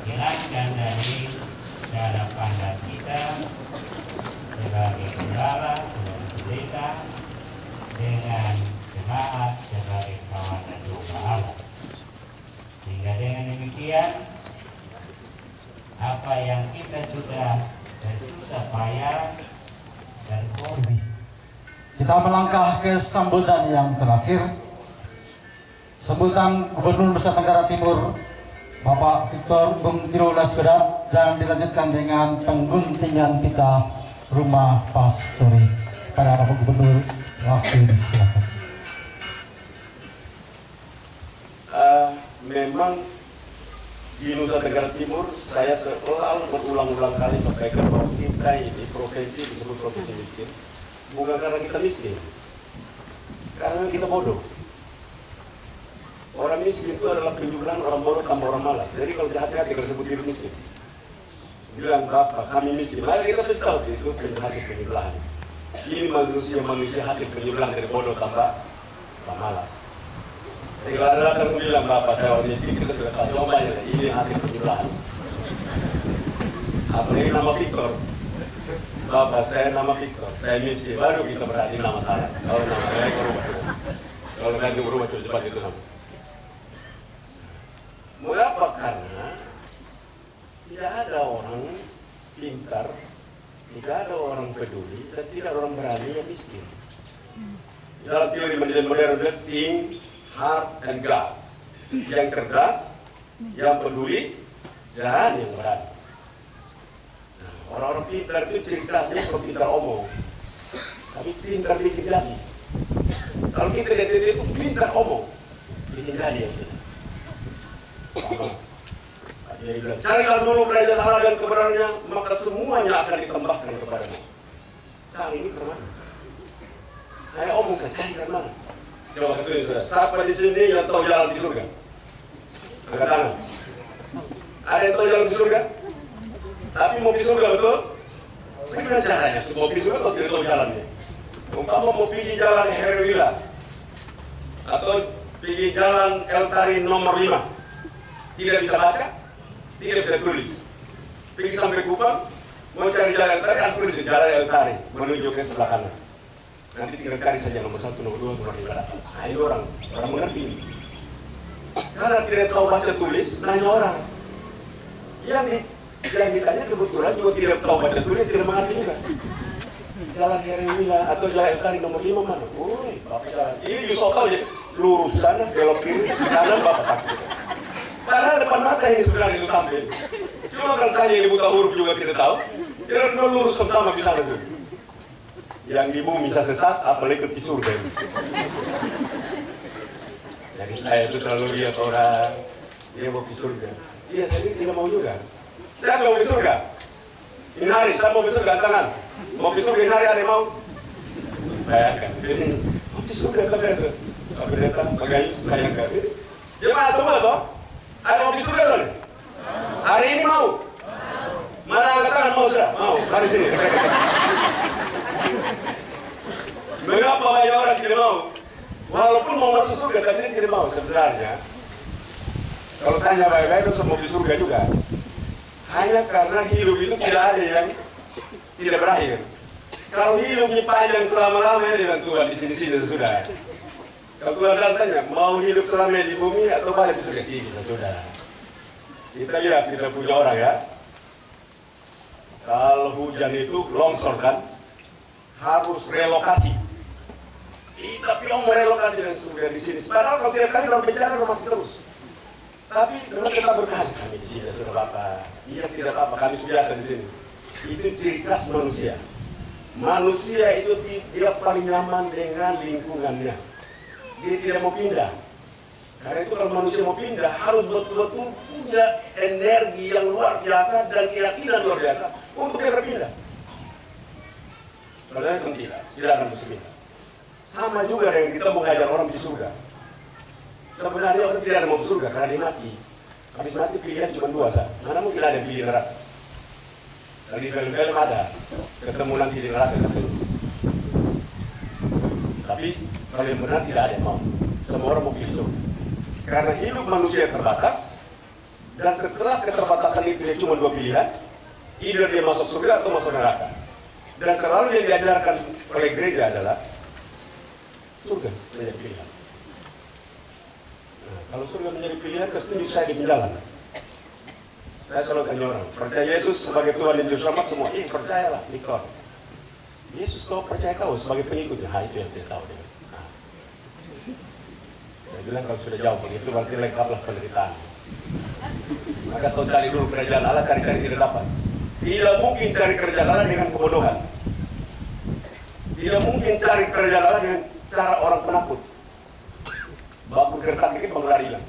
jelaskan dari cara pandang kita sebagai gembala, sebagai pendeta, dengan jemaat sebagai kawanan domba Allah. Sehingga dengan demikian, apa yang kita sudah bersusah payah dan kita melangkah ke sambutan yang terakhir. Sambutan Gubernur Nusa Tenggara Timur Bapak Victor Bung Tiro Lasbeda, dan dilanjutkan dengan pengguntingan pita rumah pastori. Pada Bapak Gubernur, waktu disilakan. Memang di Nusa Tenggara Timur saya selalu berulang-ulang kali sampaikan bahwa kita ini provinsi disebut provinsi miskin bukan karena kita miskin, karena kita bodoh. Orang miskin itu adalah penjumlahan orang bodoh tambah orang malas. Jadi kalau hati-hati kalau sebut diri miskin, bilang Bapak kami miskin, maka kita pasti tahu itu hasil penjumlahan. Ini manusia hasil penjumlahan dari bodoh tambah malas. Jadi kalau ada yang bilang Bapak saya orang miskin, kita sudah tahu banyak ini hasil penjumlahan. Apalagi nama Victor, Bapak saya nama Victor, saya miskin, baru kita berani nama saya. Kalau nama saya berubah coba, kalau nanti berubah cepat itu nama. Mengapa? Karena tidak ada orang pintar, tidak ada orang peduli, dan tidak ada orang berani yang miskin. Dalam teori manajemen modern, think, heart, and guts. Yang cerdas, yang peduli, dan yang berani. Nah, orang-orang pintar itu ceritanya kalau pintar omong, tapi pintar bikin jadi. Kalau kita lihat itu pintar omong, bikin jadi yang kita. Jadi bilang, carilah dulu kerajaan Allah dan kebenarannya, maka semuanya akan ditambahkan kepadamu. Cari ini ke mana? Saya omong saya cari ke mana? Coba ketulis saudara, siapa di sini yang tahu jalan di surga? Angkat tangan. Ada yang tahu jalan di surga? Tapi mau di surga betul? Bagaimana caranya? Mau pergi surga atau tidak tahu jalannya? Umpama mau pergi jalan Herwila atau pergi jalan Eltari nomor 5, tidak bisa baca, tidak bisa tulis. Pergi sampai Kupang, mau cari jalan Eltari, tulis jalan Eltari menuju ke sebelah kanan. Nanti tinggal cari saja nomor 1, nomor 2, nomor 5. Nah ini orang mengerti. Karena tidak tahu baca tulis, nanya orang. Yang ditanya kebetulan juga tidak tahu baca tulis, tidak mengerti juga. Jalan Herwila atau jalan Eltari nomor 5 mana? Woi, Bapak jalan. Ini Yusuf tahu ya, lurus sana, belok kiri, kanan Bapak sakit. Karena depan mata ini sebenarnya itu sampai. Cuma kalau tanya yang buta huruf juga tidak tahu. Tidak perlu lurus sama di sana tuh. Yang di bumi bisa sesat, apalagi ke surga. Jadi saya itu selalu lihat orang dia mau ke surga. Iya, saya tidak mau juga. Siapa mau ke surga? Ini hari, saya mau ke surga, tangan. Mau ke surga ini hari ada yang mau? Bayangkan. Mau ke surga tapi ada. Tapi datang, bagayus, bayangkan. Jemaah semua toh? Ada mau di surga kan? Hari ini mau? Mana angkat tangan mau sudah? Mau, mari sini. Mengapa banyak orang tidak mau? Walaupun mau masuk surga, tapi dia tidak mau sebenarnya. Kalau tanya baik-baik, itu mau di surga juga. Hanya karena hidup itu tidak ada yang tidak berakhir. Kalau hidupnya panjang selama-lamanya dengan Tuhan di sini-sini sudah. Kalau Tuhan tanya, mau hidup selamanya di bumi atau balik ke surga sini, sudah. Kita lihat, kita punya orang ya. Kalau hujan itu longsor kan, harus relokasi. Tapi orang mau relokasi dan surga di sini. Padahal kalau tiap kali orang bicara orang mati terus. Tapi karena kita berkali, kami di sini sudah Bapak. Iya tidak apa-apa, kami biasa di sini. Itu ciri khas manusia. Manusia itu dia paling nyaman dengan lingkungannya. Dia tidak mau pindah. Karena itu kalau manusia mau pindah harus betul-betul punya energi yang luar biasa dan keyakinan luar biasa untuk dia berpindah. Padahal itu tidak akan bisa pindah. Sama juga dengan kita mengajar orang di surga. Sebenarnya orang tidak ada mau surga karena dia mati. Habis mati pilihan cuma 2 saja. Mana mungkin ada pilih neraka? Kalau di film-film ada ketemu nanti di neraka ketemu. Tapi kalau yang benar tidak ada yang mau. Semua orang mau pilih surga. Karena hidup manusia terbatas Dan setelah keterbatasan itu dia cuma dua pilihan, either dia masuk surga atau masuk neraka. Dan selalu yang diajarkan oleh gereja adalah surga menjadi pilihan. Nah, kalau surga menjadi pilihan, kesetuju saya di penjalan. Saya selalu tanya orang, percaya Yesus sebagai Tuhan dan Juru Selamat semua? Percayalah, Nikon. Yesus kau percaya kau sebagai pengikutnya? Itu yang tidak tahu dia. Nah, saya bilang kalau sudah jauh begitu berarti lengkaplah penderitaan. Maka kau cari dulu kerajaan Allah, cari-cari tidak dapat. Tidak mungkin cari kerajaan Allah dengan kebodohan. Tidak mungkin cari kerajaan Allah dengan cara orang penakut. Baku gertak dikit bangun lari hilang.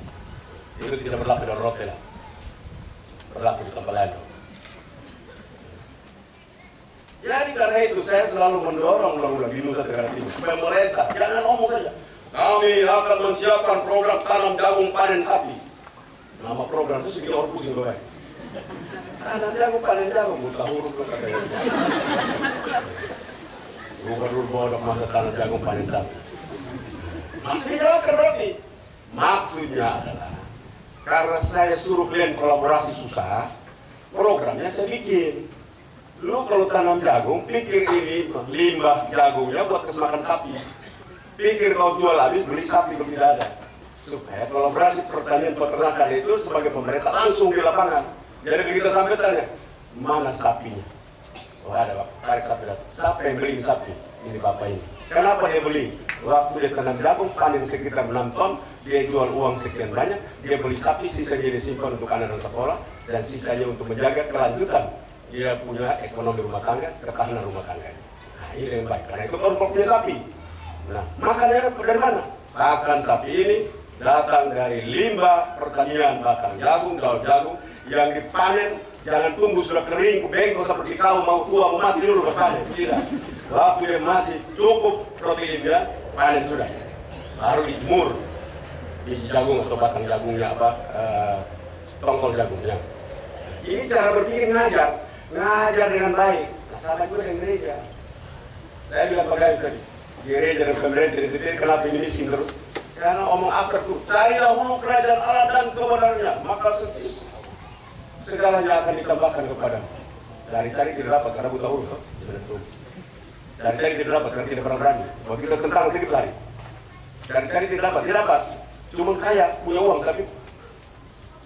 Itu tidak berlaku di Rote lah. Berlaku di tempat lain. Jadi karena itu saya selalu mendorong ulang-ulang di Nusa Tenggara Timur. Pemerintah jangan omong saja. Kami akan menyiapkan program tanam jagung panen sapi. Nama program itu segini orang pusing berbaik. Tanam jagung panen jagung, buta huruf ke katanya. Gubernur bodoh masa tanam jagung panen sapi. Masih dijelaskan berarti. Maksudnya adalah karena saya suruh kalian kolaborasi susah, programnya saya bikin. Lu kalau tanam jagung, pikir ini limbah jagungnya buat kesemakan sapi. Pikir kau jual habis, beli sapi kalau tidak ada. Supaya kolaborasi pertanian peternakan itu sebagai pemerintah langsung di lapangan. Jadi kita sampai tanya, mana sapinya? Oh ada Pak, tarik sapi datang. Siapa yang beli sapi? Ini Bapak ini. Kenapa dia beli? Waktu dia tanam jagung, panen sekitar 6 ton, dia jual uang sekian banyak, dia beli sapi, sisanya dia simpan untuk anak-anak sekolah, dan sisanya untuk menjaga kelanjutan. Dia punya ekonomi rumah tangga, ketahanan rumah tangga. Nah ini yang baik, karena itu kalau punya sapi. Nah, makannya dari mana? Pakan sapi ini datang dari limbah pertanian, bahkan jagung, daun jagung, yang dipanen, jangan tunggu sudah kering, bengkok seperti kau mau tua, mau mati dulu berpanen. Tidak. Waktu dia masih cukup proteinnya, panen sudah. Baru dijemur. Biji jagung atau batang jagungnya apa, tongkol jagungnya. Ini cara berpikir ngajar dengan baik. Nah, sama juga dengan gereja. Saya bilang pegawai tadi, gereja dan pemerintah itu kenapa ini miskin terus? Karena omong abstrak tuh, cari dahulu kerajaan Allah dan kebenarannya, maka segalanya akan ditambahkan kepadamu. Cari-cari tidak dapat karena buta huruf, cari-cari tidak dapat karena tidak pernah berani. Kalau kita tentang sedikit lari. Cari-cari tidak dapat. Cuma kaya, punya uang tapi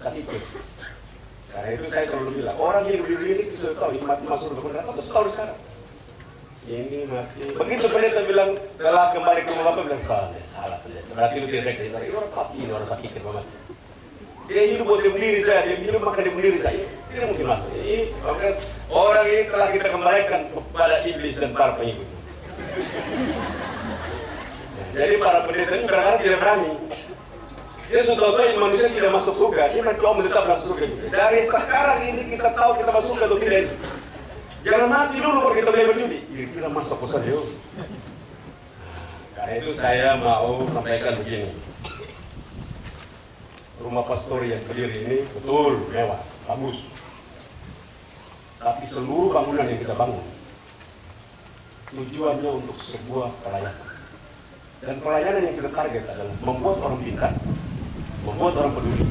sakit. Karena itu saya selalu bilang, orang yang hidup di dunia ini sudah tahu, mati masuk ke neraka, terus tahu sekarang. Ini mati. Begitu pendeta bilang, telah kembali ke rumah Bapak, bilang salah pendeta. Berarti itu tidak baik. Ini orang mati, ini orang sakit, mati. Dia hidup buat dia berdiri saya, dia hidup maka dia berdiri saya. Tidak mungkin masuk. Ini orang ini telah kita kembalikan kepada iblis dan para pengikutnya. Jadi para pendeta ini kadang-kadang tidak berani. Dia sudah tahu yang manusia tidak masuk surga, dia mencoba tetap masuk surga. Dari sekarang ini kita tahu kita masuk surga atau tidak. Jangan mati dulu kalau kita boleh berjudi. Kita masuk ke sana. Karena itu saya mau sampaikan begini. Rumah pastori yang berdiri ini betul mewah, bagus. Tapi seluruh bangunan yang kita bangun tujuannya untuk sebuah pelayanan. Dan pelayanan yang kita target adalah membuat orang pintar, membuat orang peduli,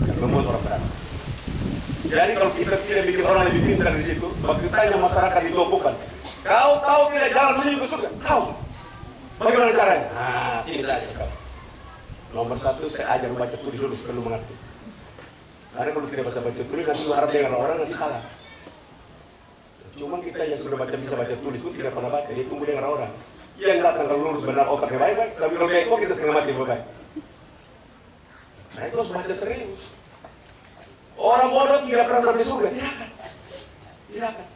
dan membuat orang berani. Jadi kalau kita tidak bikin orang lebih pintar di situ, bagaimana masyarakat ditopokan? Kau tahu tidak jalan menuju ke surga? Tahu. Bagaimana caranya? Nah, sini saja kau. Nomor 1, saya ajar membaca tulis dulu supaya lu mengerti. Karena kalau tidak bisa baca tulis, nanti harap dengar orang nanti salah. Cuma kita yang sudah bisa baca tulis pun tidak pernah baca, dia tunggu dengar orang. Yang datang kalau lurus benar otaknya baik-baik, tapi kalau bengkok kita setengah mati baik. Nah itu harus baca serius. Orang bodoh tidak pernah sampai surga, tidak akan.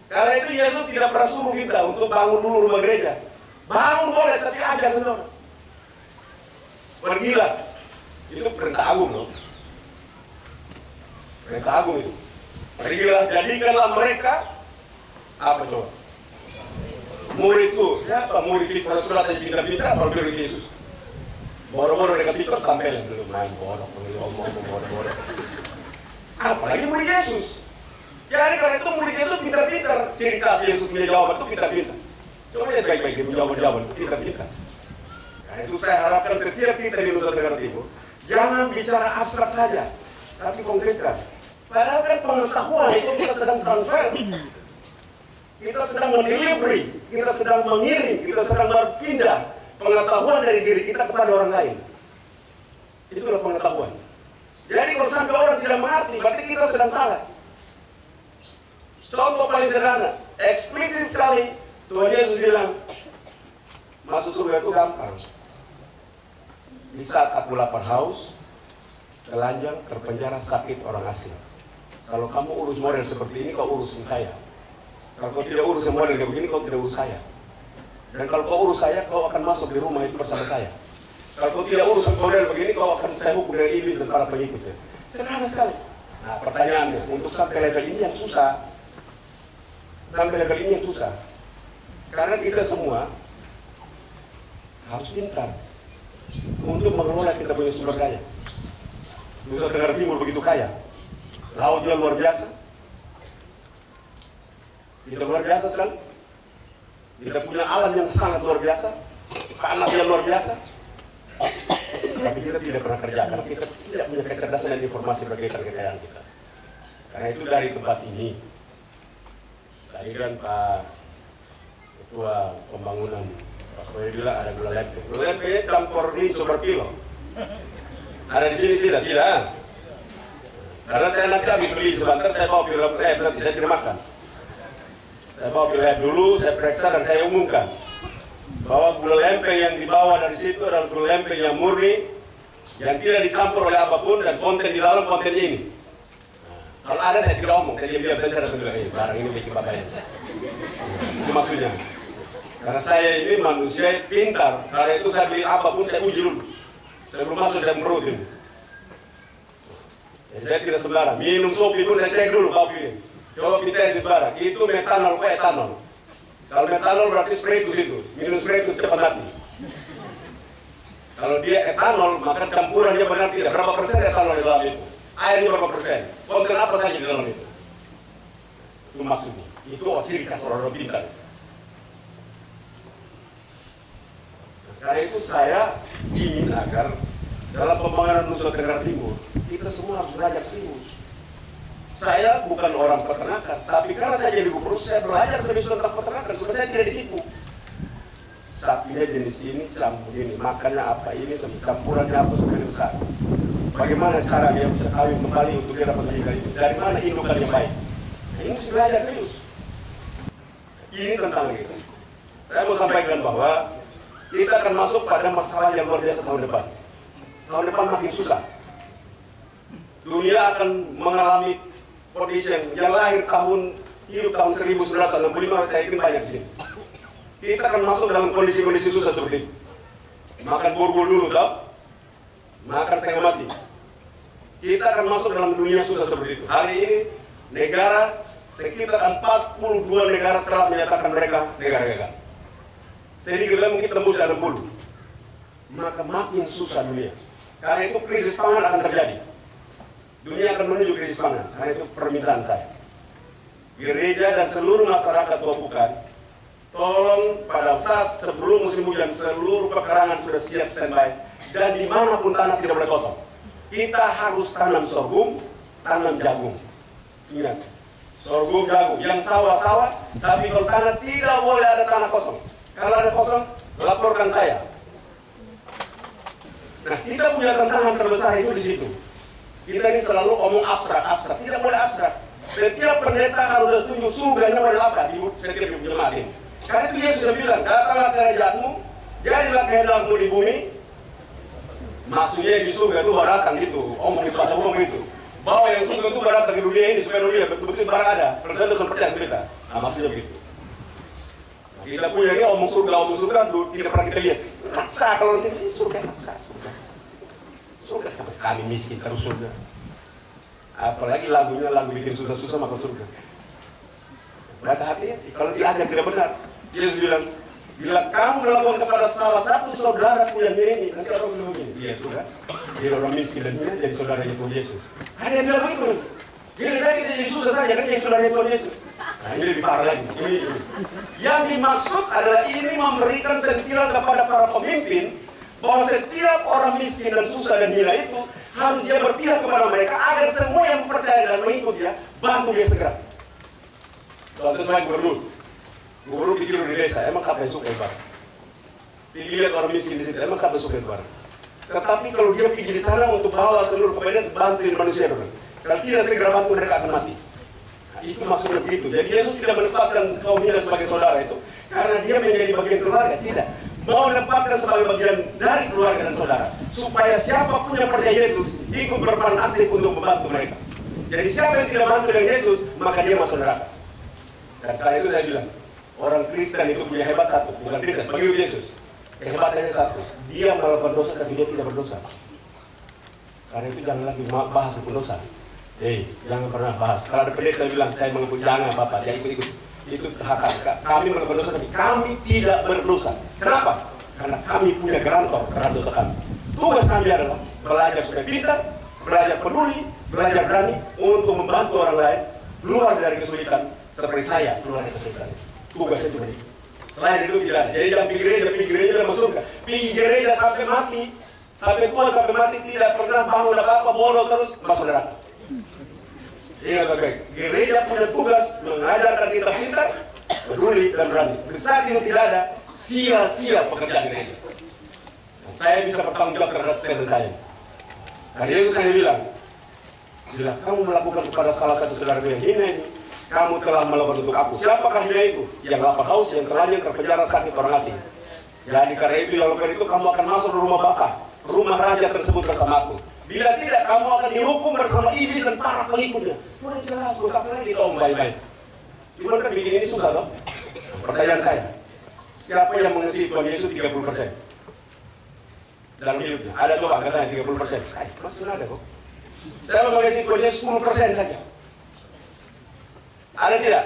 Karena itu Yesus tidak pernah suruh kita untuk bangun dulu rumah gereja. Bangun boleh, tapi ajar sendiri. Pergilah. Itu perintah agung loh. Perintah agung itu. Pergilah, jadikanlah mereka apa coba? Muridku, siapa murid itu? Kalau sudah tanya pintar-pintar, apa murid Yesus? Bodoh-bodoh dekat itu tampil dulu main bodoh, ngomong bodoh-bodoh. Apalagi murid Yesus. Jadi karena itu murid Yesus pintar-pintar. Ciri khas Yesus punya jawaban itu pintar-pintar. Coba lihat baik-baik dia punya jawaban itu pintar-pintar. Karena itu saya harapkan setiap kita di Nusa Tenggara Timur jangan bicara abstrak saja, tapi konkretkan. Padahal kan pengetahuan itu kita sedang transfer, kita sedang mendelivery, kita sedang mengirim, kita sedang berpindah pengetahuan dari diri kita kepada orang lain. Itulah pengetahuan. Jadi kalau sampai orang tidak mengerti, berarti kita sedang salah. Contoh paling sederhana, eksplisit sekali Tuhan Yesus bilang, masuk surga itu gampang. Di saat aku lapar haus, telanjang, terpenjara, sakit, orang asing. Kalau kamu urus model seperti ini, kau urusin saya. Kalau kau tidak urus model kayak begini, kau tidak urus saya. Dan kalau kau urus saya, kau akan masuk di rumah itu bersama saya. Kalau kau tidak urus model begini, kau akan saya hukum dari iblis dan para pengikutnya. Sederhana sekali. Nah, pertanyaannya, untuk sampai level ini yang susah. Sampai level ini yang susah. Karena kita semua harus pintar untuk mengelola kita punya sumber daya. Nusa Tenggara Timur begitu kaya, lautnya luar biasa, kita luar biasa sekali. Kita punya alam yang sangat luar biasa, tanah yang luar biasa, tapi kita tidak pernah kerjakan. Kita tidak punya kecerdasan dan informasi berkaitan kekayaan kita. Karena itu dari tempat ini, tadi kan Pak Ketua Pembangunan Pak Soe bilang ada gula lempe. Gula lempe campur di super kilo. Ada di sini tidak? Tidak. Karena saya nanti habis beli sebentar, saya bawa ke lab, nanti saya tidak makan. Saya bawa ke lab dulu, saya periksa dan saya umumkan bahwa gula lempe yang dibawa dari situ adalah gula lempe yang murni, yang tidak dicampur oleh apapun, dan konten di dalam konten ini. Kalau ada saya tidak omong, saya diam-diam saja dan bilang, barang ini bikin bapaknya. Itu maksudnya. Karena saya ini manusia pintar, karena itu saya beli apapun saya uji dulu. Saya belum masuk, saya merutin. Jadi saya tidak sembarang. Minum sopi pun saya cek dulu kopi ini. Coba kita sembarang. Itu metanol ke etanol. Kalau metanol berarti spiritus itu. Minum spiritus cepat mati. Kalau dia etanol, maka campurannya benar tidak. Berapa persen etanol di dalam itu? Airnya berapa persen? Konten apa saja di dalam itu? Itu maksudnya. Itu ciri khas orang-orang pintar. Karena itu saya ingin agar dalam pembangunan Nusa Tenggara Timur kita semua harus belajar serius. Saya bukan orang peternakan, tapi karena saya jadi gubernur, saya belajar serius tentang peternakan supaya saya tidak ditipu. Sapinya jenis ini, campur ini, makannya apa ini, campurannya apa supaya besar. Bagaimana cara dia bisa kawin kembali untuk dia dapat meninggal itu? Dari mana indukan yang baik? Nah, ini mesti belajar serius. Ini tentang itu. Saya mau sampaikan bahwa kita akan masuk pada masalah yang luar biasa tahun depan. Tahun depan makin susah. Dunia akan mengalami kondisi yang lahir hidup tahun 1965, saya yakin banyak di sini. Kita akan masuk dalam kondisi-kondisi susah seperti itu. Makan burgul dulu, tau? Makan setengah mati. Kita akan masuk dalam dunia susah seperti itu. Hari ini negara sekitar 42 negara telah menyatakan mereka negara gagal. Sedikit lagi mungkin tembus 60. Maka makin susah dunia. Karena itu krisis pangan akan terjadi. Dunia akan menuju krisis pangan. Karena itu permintaan saya. Gereja dan seluruh masyarakat Tuapukan, tolong pada saat sebelum musim hujan seluruh pekarangan sudah siap standby. Dan dimanapun tanah tidak boleh kosong. Kita harus tanam sorghum, tanam jagung. Ingat, sorghum, jagung. Yang sawah-sawah, tapi kalau tanah tidak boleh ada tanah kosong. Kalau ada kosong, laporkan saya. Nah, kita punya tantangan terbesar itu di situ. Kita ini selalu omong abstrak. Tidak boleh abstrak. Setiap pendeta harus tunjuk surganya model apa di setiap jemaat ini. Karena itu Yesus bilang, datanglah kerajaanmu, jadilah kehendakmu di bumi. Maksudnya di surga itu baratang gitu, omong di bahasa umum itu. Bahwa yang surga itu baratang di dunia ini supaya dunia betul-betul barang ada. Persentase percaya kita. Nah, maksudnya begitu. Kita punya ini omong surga tidak pernah kita lihat. Raksa kalau nanti ini surga. Surga kami miskin terus surga. Apalagi lagu bikin susah-susah maka surga. Hati-hati, kalau diajak tidak benar. Yesus bilang, bila kamu melakukan kepada salah satu saudaraku yang ini, nanti orang bilang begini, iya itu kan, dia orang miskin dan dia jadi saudaranya Tuhan Yesus. Ada yang bilang begitu. Jadi lebih baik kita jadi susah saja kan jadi saudaranya Tuhan Yesus. Nah ini lebih parah lagi. Ini. Yang dimaksud adalah ini memberikan sentilan kepada para pemimpin bahwa setiap orang miskin dan susah dan hina itu harus dia berpihak kepada mereka agar Agar semua yang percaya dan mengikut dia, bantu dia segera. Contoh saya gubernur pikir di desa, emang siapa yang suka ibarat? Pergi lihat orang miskin di situ, emang siapa yang suka ibarat? Tetapi kalau dia pergi di sana untuk bawa seluruh kepada bantuin manusia dulu. Kalau tidak segera bantu mereka akan mati. Nah, itu maksudnya begitu. Jadi Yesus tidak menempatkan kaum Yuda sebagai saudara itu karena dia menjadi bagian keluarga, tidak. Mau menempatkan sebagai bagian dari keluarga dan saudara supaya siapapun yang percaya Yesus ikut berperan aktif untuk membantu mereka. Jadi siapa yang tidak bantu dengan Yesus maka dia masuk neraka. Dan sekarang itu saya bilang orang Kristen itu punya hebat satu, bukan Kristen, bagi Yesus. Hebatnya satu, dia melakukan dosa tapi dia tidak berdosa. Karena itu jangan lagi bahas hukum dosa. Jangan pernah bahas. Kalau ada pendeta bilang saya mengaku jangan Bapak, jangan ikut-ikut. Itu hak kami melakukan dosa tapi kami tidak berdosa. Kenapa? Karena kami punya garantor terhadap dosa kami. Tugas kami adalah belajar supaya pintar, belajar peduli, belajar berani untuk membantu orang lain keluar dari kesulitan seperti saya keluar dari kesulitan. Tugas itu begitu. Selain itu tidak ada. Jadi jangan pikir gereja dalam surga. Pikir gereja sampai mati, sampai tua sampai mati tidak pernah bangun apa-apa, bodoh terus masuk neraka. Ingat baik-baik. Gereja punya tugas mengajarkan kita pintar, peduli dan berani. Saat itu tidak ada, sia-sia pekerjaan gereja. Saya bisa bertanggung jawab terhadap statement saya. Karena Yesus hanya bilang, bila kamu melakukan kepada salah satu saudara yang hina ini, kamu telah melakukan untuk aku. Siapakah hina itu? Yang lapar haus, yang telanjang, terpenjara, sakit, orang asing. Jadi karena itu yang lakukan itu kamu akan masuk ke rumah Bapa, rumah raja tersebut bersama aku. Bila tidak, kamu akan dihukum bersama iblis dan para pengikutnya. Udah jelas, gue tak pernah ditolong baik-baik. Gimana kan bikin ini susah toh? Pertanyaan saya, siapa yang mengasihi Tuhan Yesus 30%? Dalam hidupnya, ada coba katanya 30%. Maksudnya ada kok. Saya mengasihi Tuhan Yesus 10% saja. Ada tidak?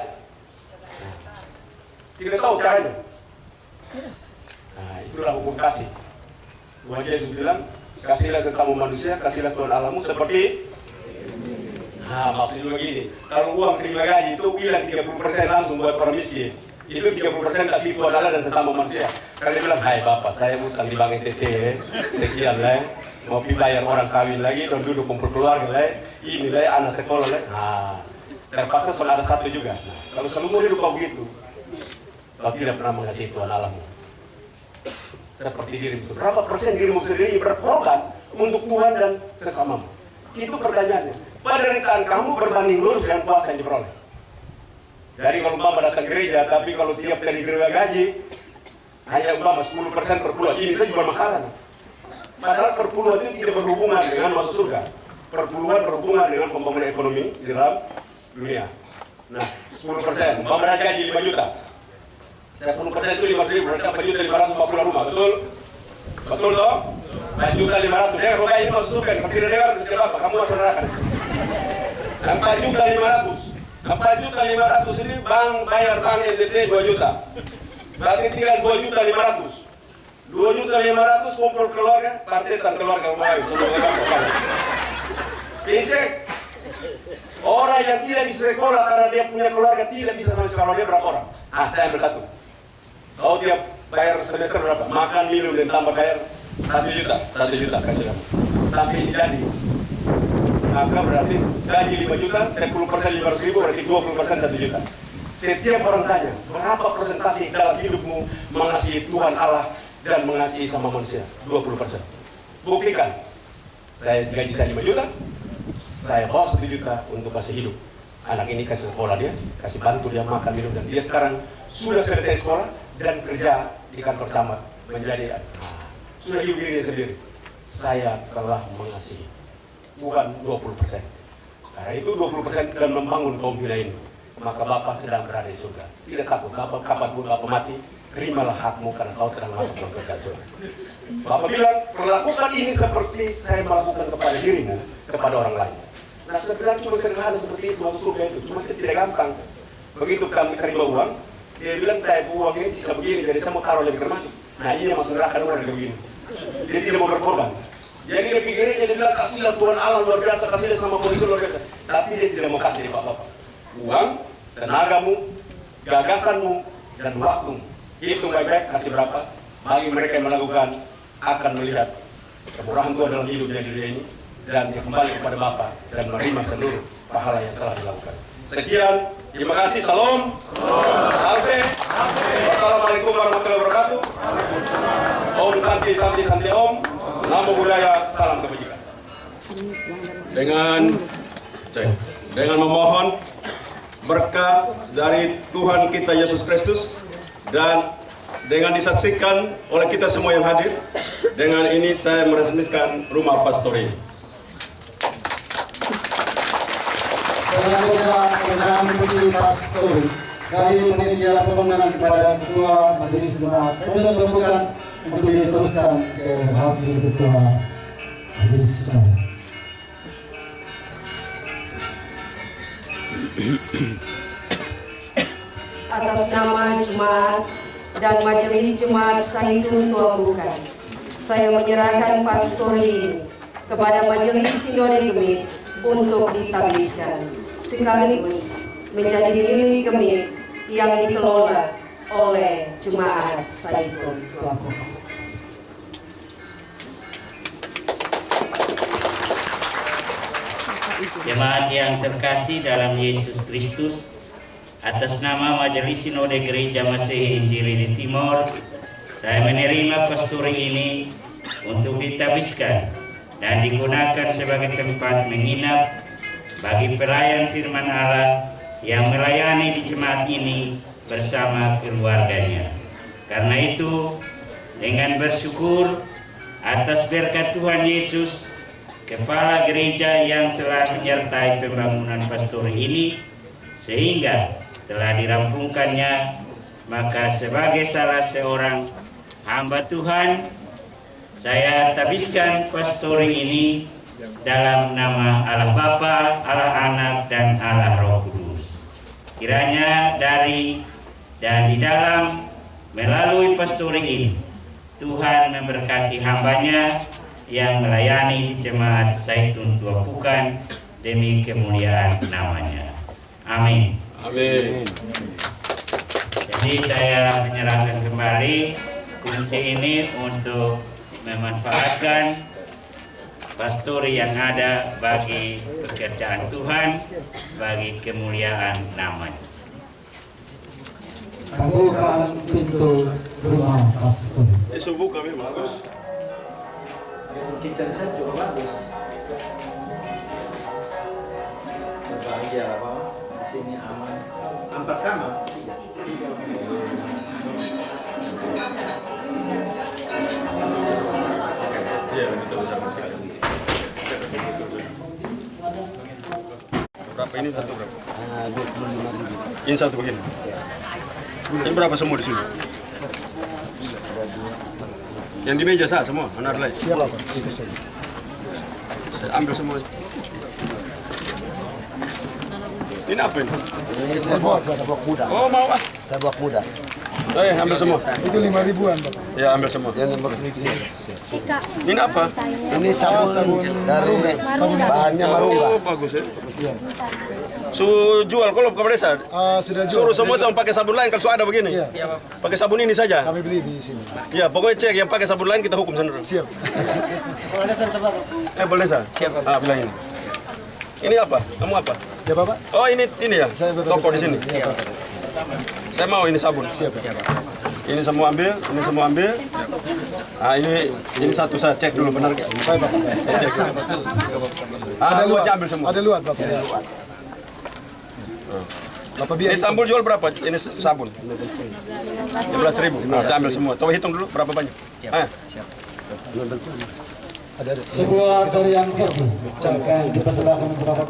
Tidak tahu caranya. Nah, itulah hukum kasih. Tuhan Yesus bilang, kasihlah sesama manusia, kasihlah Tuhan Allahmu seperti. Nah, maksudnya begini. Kalau uang terima gaji itu bilang 30% langsung buat orang miskin. Itu 30% kasih Tuhan Allah dan sesama manusia. Karena dia bilang, hai Bapak, saya utang di Bank NTT, sekian lah. Mau bayar orang kawin lagi, dan duduk kumpul keluarga lah. Ini lah, anak sekolah lah. Nah, terpaksa soal ada satu juga. Nah, kalau seluruh hidup kau begitu, kau tidak pernah mengasihi Tuhan Allahmu. Seperti dirimu. Berapa persen dirimu sendiri berkorban untuk Tuhan dan sesamamu? Itu pertanyaannya. Penderitaan kamu berbanding lurus dengan puasa yang diperoleh. Jadi kalau umpama datang gereja, tapi kalau tiap dari gereja gaji hanya umpama 10% per bulan, ini saja juga masalah. Padahal perpuluhan itu tidak berhubungan dengan masuk surga. Perpuluhan berhubungan dengan pembangunan ekonomi di dalam dunia. Nah, 10%, umpama ada gaji 5 juta. 10% itu 5.000, berarti 4.550 rumah, betul? Betul toh? 4.500.000, dia roda ini masuk surga, kalau tidak dengar, tidak apa, kamu masuk neraka. 4.500.000. 4.500.000 ini bank bayar bank NTT 2 juta. Berarti tinggal 2.500.000. 2.500.000 kumpul keluarga, pasetan keluarga rumah itu. Dicek. Orang yang tidak di sekolah karena dia punya keluarga tidak bisa sampai sekolah, dia berapa orang? Saya ambil satu. Kau tiap bayar semester berapa? Makan, minum, dan tambah bayar 1 juta. 1 juta kasih kamu. Sampai ini jadi. Maka berarti gaji 5 juta, 10% 500.000 berarti 20% 1 juta. Setiap orang tanya, berapa persentase dalam hidupmu mengasihi Tuhan Allah dan mengasihi sama manusia? 20%. Buktikan. Saya gaji saya 5 juta, saya bawa 1 juta untuk kasih hidup. Anak ini kasih sekolah dia, kasih bantu dia makan, minum, dan dia sekarang sudah selesai sekolah dan kerja di kantor camat menjadi sudah hidup dirinya sendiri. Saya telah mengasihi, bukan 20%. Karena itu 20% dalam membangun kaum hina ini, maka Bapak sedang berada di surga. Tidak takut, Bapak kapanpun Bapak mati, terimalah hakmu karena kau telah masuk dalam kerjaan surga. Bapak bilang, perlakukan ini seperti saya melakukan kepada dirimu, kepada orang lain. Nah, sebenarnya cuma sederhana seperti itu, masuk surga itu. Cuma itu tidak gampang. Begitu kami terima uang, dia bilang, saya uang ini sisa begini, jadi saya mau taruh lebih kemana. Nah, ini yang masuk neraka orang begini. Dia tidak mau berkorban. Jadi dia pikirnya, dia bilang, kasihlah Tuhan Allah luar biasa, kasihlah sama polisi luar biasa. Tapi dia tidak mau kasih di Bapak. Uang, tenagamu, gagasanmu, dan waktumu. Hitung baik-baik, kasih berapa. Bagi mereka yang melakukan, akan melihat kemurahan Tuhan dalam hidupnya diri ini. dan dia kembali kepada Bapa dan menerima seluruh pahala yang telah dilakukan. Sekian, terima kasih. Salam. Salve. Wassalamualaikum warahmatullahi wabarakatuh. Om Santi Santi Santi Om. Namo Buddhaya, salam kebajikan. Dengan memohon berkat dari Tuhan kita Yesus Kristus dan dengan disaksikan oleh kita semua yang hadir, dengan ini saya meresmikan rumah pastori. Selanjutnya dengan bukti pastori dari panitia pembangunan kepada Ketua Majelis Jemaat. Saya membutuhkan untuk diteruskan ke Wakil Ketua Majelis Jemaat. Atas nama Jemaat dan Majelis Jemaat Zaitun Tua Bukan, saya menyerahkan pastori ini kepada Majelis Sinode Gemit untuk ditabiskan, sekaligus menjadi milik Gemit yang dikelola oleh Jemaat Zaitun Tua Bukan. Jemaat yang terkasih dalam Yesus Kristus, atas nama Majelis Sinode Gereja Masehi Injili di Timor, saya menerima pastori ini untuk ditabiskan dan digunakan sebagai tempat menginap bagi pelayan firman Allah yang melayani di jemaat ini bersama keluarganya. Karena itu, dengan bersyukur atas berkat Tuhan Yesus, Kepala Gereja yang telah menyertai pembangunan pastori ini sehingga telah dirampungkannya, maka sebagai salah seorang hamba Tuhan, saya tabiskan pastori ini dalam nama Allah Bapa, Allah Anak, dan Allah Roh Kudus. Kiranya dari dan di dalam melalui pastori ini, Tuhan memberkati hambanya yang melayani di Jemaat Zaitun Tua Bukan demi kemuliaan namanya. Amin. Amin. Jadi saya menyerahkan kembali kunci ini untuk memanfaatkan pastori yang ada bagi pekerjaan Tuhan, bagi kemuliaan namanya. Bukaan pintu rumah pastori. Subuh kami bagus. Kitchen set juga bagus. Berbahagia apa? Di sini aman. 4 kamar. Iya, itu besar sekali. Berapa ini satu berapa? 25.000. Ini satu begini. Ini berapa semua di sini? Yang di meja sah semua, mana ada lain? Siapa Pak? Itu saja. Saya ambil semua. Ini apa ini? Saya buat muda. Oh, mau ah. Saya buat muda. Ambil semua. Itu 5.000-an Pak. Ya, ambil semua. Yang nomor ini. Ini apa? Ini sabun dari bahannya marungga. Oh, bagus ya. Jual kalau kepada desa. Sudah jual. Suruh semua tuh pakai sabun lain kalau ada begini. Iya. Pakai sabun ini saja. Kami beli di sini. Ya, pokoknya cek yang pakai sabun lain kita hukum sendiri. Siap. Boleh sah? Siap. Bilang ini. Ini apa? Kamu apa? Ya Bapak? Oh, ini ya. Saya Toko di sini. Iya Bapak. Saya mau ini sabun. Siap ya. Ini semua ambil, ini semua ambil. Ini satu saya cek dulu benar nggak? Baik Bapak. Cek. Ada luat. Ambil semua. Ada luat Bapak. Ada luat. Bapak biar. Ini sambal jual berapa? Ini sabun. 15.000. Nah, saya ambil semua. Coba hitung dulu berapa banyak. Siap. Sebuah tarian verdi akan dipersembahkan kepada